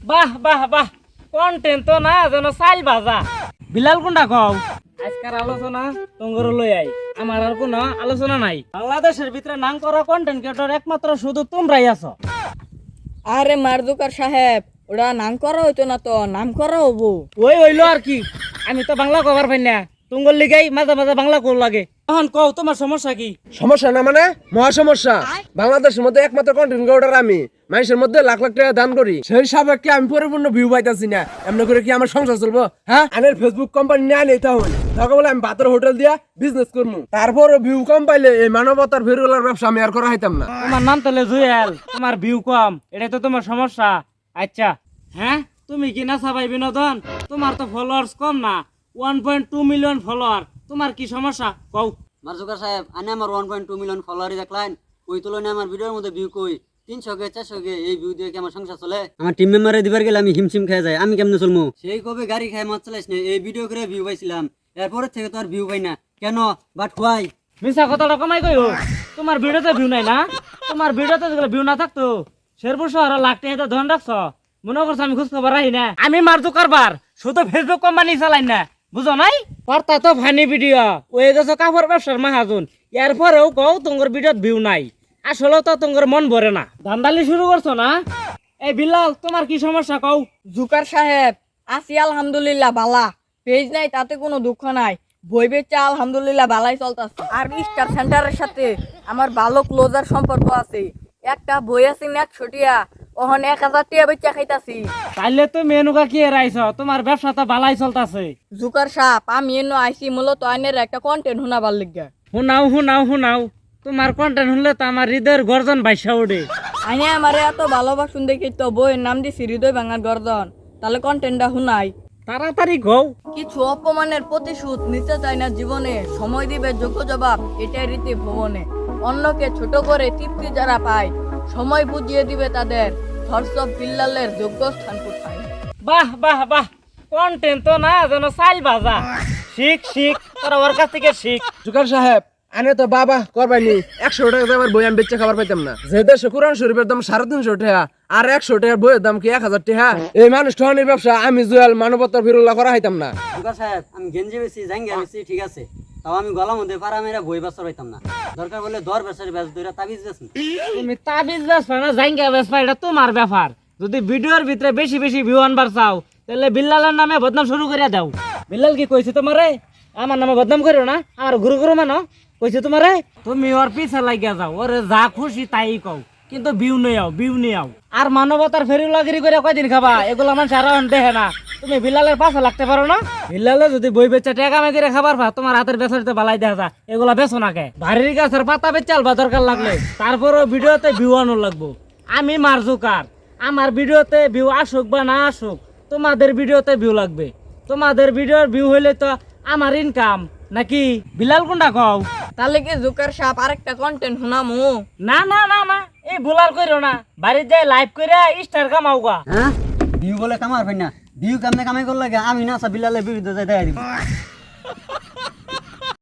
বাহ বাহ বাহ, কন্টেন্ট তো না যেন চাইল ভাজা। বিলাল কোনটা কও? আজকার আলোচনা তোমার লই আই, আমার আর কোনো আলোচনা নাই। বাংলাদেশের ভিতরে নাম করা কন্টেন্ট ক্রিয়েটর একমাত্র শুধু তোমরাই আছো। আরে মারদুকার সাহেব, ওটা নাম করা হইতো না তো, নাম করা হবো। ওই হইলো আর কি, আমি তো বাংলা কভার পাই না, তুঙ্গল লিগাই মাঝে মাঝে বাংলা কল লাগে। এখন কও তোমার সমস্যা কি? সমস্যা না মানে মহা সমস্যা। বাংলাদেশের মধ্যে একমাত্র কন্টেন্ট ক্রিয়েটর আমি, মানুষের মধ্যে লাখ লাখ টাকা দান করি, সেই সাবেককে আমি পরিপূর্ণ ভিউ পাইতাছি না। এমনি করে কি আমার সংসার চলবো? হ্যাঁ, আনের ফেসবুক কোম্পানি নিয়ে আনি তখন তখন বলে আমি ভাতের হোটেল দিয়া বিজনেস করবো, তারপরও ভিউ কম পাইলে এই মানবতার ফেরুলার ব্যবসা আমি আর করা হইতাম না। তোমার নাম তাহলে জুয়েল, তোমার ভিউ কম, এটাই তো তোমার সমস্যা। আচ্ছা হ্যাঁ, তুমি কি না সবাই বিনোদন, তোমার তো ফলোয়ার্স কম না, 1.2 মিলিয়ন ফলোয়ার, তোমার কি সমস্যা কও? মারজুকার সাহেব, আনে আমার 1.2 মিলিয়ন ফলোয়ারই দেখলেন, ওই তুলনায় আমার ভিডিওর মধ্যে ভিউ কই 300 কে 400 কে, এই ভিউ দিয়ে কি আমার সংসার চলে? আমার টিম মেম্বারে দিবার গেলে আমি হিমশিম খেয়ে যাই, আমি কেমনে চলবো? সেই কবে গাড়ি খাই মাছ চালাইস না, এই ভিডিও করে ভিউ পাইছিলাম, এরপরে থেকে তো আর ভিউ পাই না কেন? But why? মিছা কথাটা কমাই কইও, তোমার ভিডিওতে ভিউ নাই না? তোমার ভিডিওতে যেগুলো ভিউ না থাকতো শেরপুর শহরে লাখ টাকা ধন রাখছ, মনে করছো আমি খোঁজ খবর রাখি না? আমি মারজু কারবার শুধু ফেসবুক কোম্পানি চালাই না, বুঝো নাই? পারতা তো ফানি ভিডিও ওই গেছো কাপড় ব্যবসার মাহাজন, এরপরেও কও তোমার ভিডিওত ভিউ নাই, আসলে তো তোমার মন ভরে না, ধান্দালি শুরু করছো না? এই বিলাল, তোমার কি সমস্যা কও? জুকার সাহেব, আছি আলহামদুলিল্লাহ বালা, পেজ নাই তাতে কোনো দুঃখ নাই, বই বেচা আলহামদুলিল্লাহ বালাই চলতেছে। আর স্টার সেন্টারের সাথে আমার ভালো ক্লোজার সম্পর্ক আছে, একটা বই আছে 100 টিয়া, ওখানে 1000 টিয়া বেচা খাইতাছি। তাইলে তো মেনুকা কি এরাইছ, তোমার ব্যবসা তো ভালাই চলতেছে। জুকার সাহেব, আমি এনে আইসি মূলত আইনের একটা কন্টেন্ট শোনাবার লিগা। শুনাও শুনাও শুনাও, তোমার কন্টেন্ট শুনলে তো আমার হৃদয়ের গর্জন বাইসা ওঠে। আইনে আমারে এত ভালোবাসুন দেখি তো বইয়ের নাম দিছি হৃদয় ভাঙার গর্জন। তাহলে কন্টেন্টটা শুনাই। তাড়াতাড়ি কও। কিছু অপমানের প্রতিশোধ নিতে চায় না জীবনে, সময় দিবে যোগ্য জবাব, এটাই রীতি ভুবনে। অন্যকে ছোট করে তৃপ্তি যারা পায়, সময় বুঝিয়ে দিবে তাদের ধর্ষক বিল্লালের যোগ্য স্থান কোথায়। বাহ বাহ বাহ, কন্টেন্ট তো না যেন চাইল ভাজা। শিখ শিখ, তোরা ওর কাছ থেকে শিখ। জুকার সাহেব, আনে তো বাবা করবাইনি 100 টাকা দিয়ে আমার বই আমি বেচে খাবার পাইতাম না। যে দেশে কোরআন শরীফের দাম 350 টাকা, আর 100 টাকার বইয়ের দাম কি 1000 টাকা? এই মানুষ ঠনের ব্যবসা আমি জুয়েল মানবতার ফিরুল্লাহ করা হইতাম না। মারজুকার সাহেব, আমি গেঞ্জি বেশি জাঙ্গিয়া বেশি ঠিক আছে, তাও আমি গলা মধ্যে পারা মেরা বই বাসা পাইতাম না। দরকার বলে দর বেসারি ব্যাস ধরে তাবিজ দিয়েছেন। তুমি তাবিজ বেসবা না জাইঙ্গা বেসবা, এটা তোমার ব্যাপার। যদি ভিডিওর ভিতরে বেশি বেশি ভিউ আনবার চাও, তাহলে বিল্লালের নামে বদনাম শুরু করে দাও। বিল্লাল কি কইছে তোমারে? আমার নামে বদনাম করো না, আমার গুরু গুরু মানো কইছে তোমারে? তুমি ওর পিছে লাগিয়া যাও, ওরে যা খুশি তাই কও, কিন্তু ভিউ নিয়ে আও, ভিউ নিয়ে আও। আর মানবতার ফেরিলাগিরি করে কয়দিন খাবা? এগুলো মানুষ আর দেখে না। তুমি বিল্লালের পাশে লাগতে পারো না? বিল্লালে যদি বই বেচা টাকা মেয়ে করে খাবার পা, তোমার হাতের বেচারিতে বালাই দেখা যায়, এগুলা বেচো না কে? ভারীর গাছের পাতা বেচাল বা দরকার লাগলে, তারপরও ভিডিওতে ভিউ আনো লাগবো। আমি মারজুকার, আমার ভিডিওতে ভিউ আসুক বা না আসুক, তোমাদের ভিডিওতে ভিউ লাগবে। তোমাদের ভিডিওর ভিউ হইলে তো আমার ইনকাম, নাকি? বিলাল কোনটা কও? তাহলে কি জুকার সাহেব আরেকটা কন্টেন্ট শোনামু? না না না না, এই ভুলার কইরো না, বাড়িতে যাই লাইভ করে স্টার কামাও গা। হ্যাঁ, ভিউ বলে কামার ভাই না, ভিউ কেমনে কামাই করলে আমি না বিল্লালের বিরুদ্ধে যাই দেখা দিব।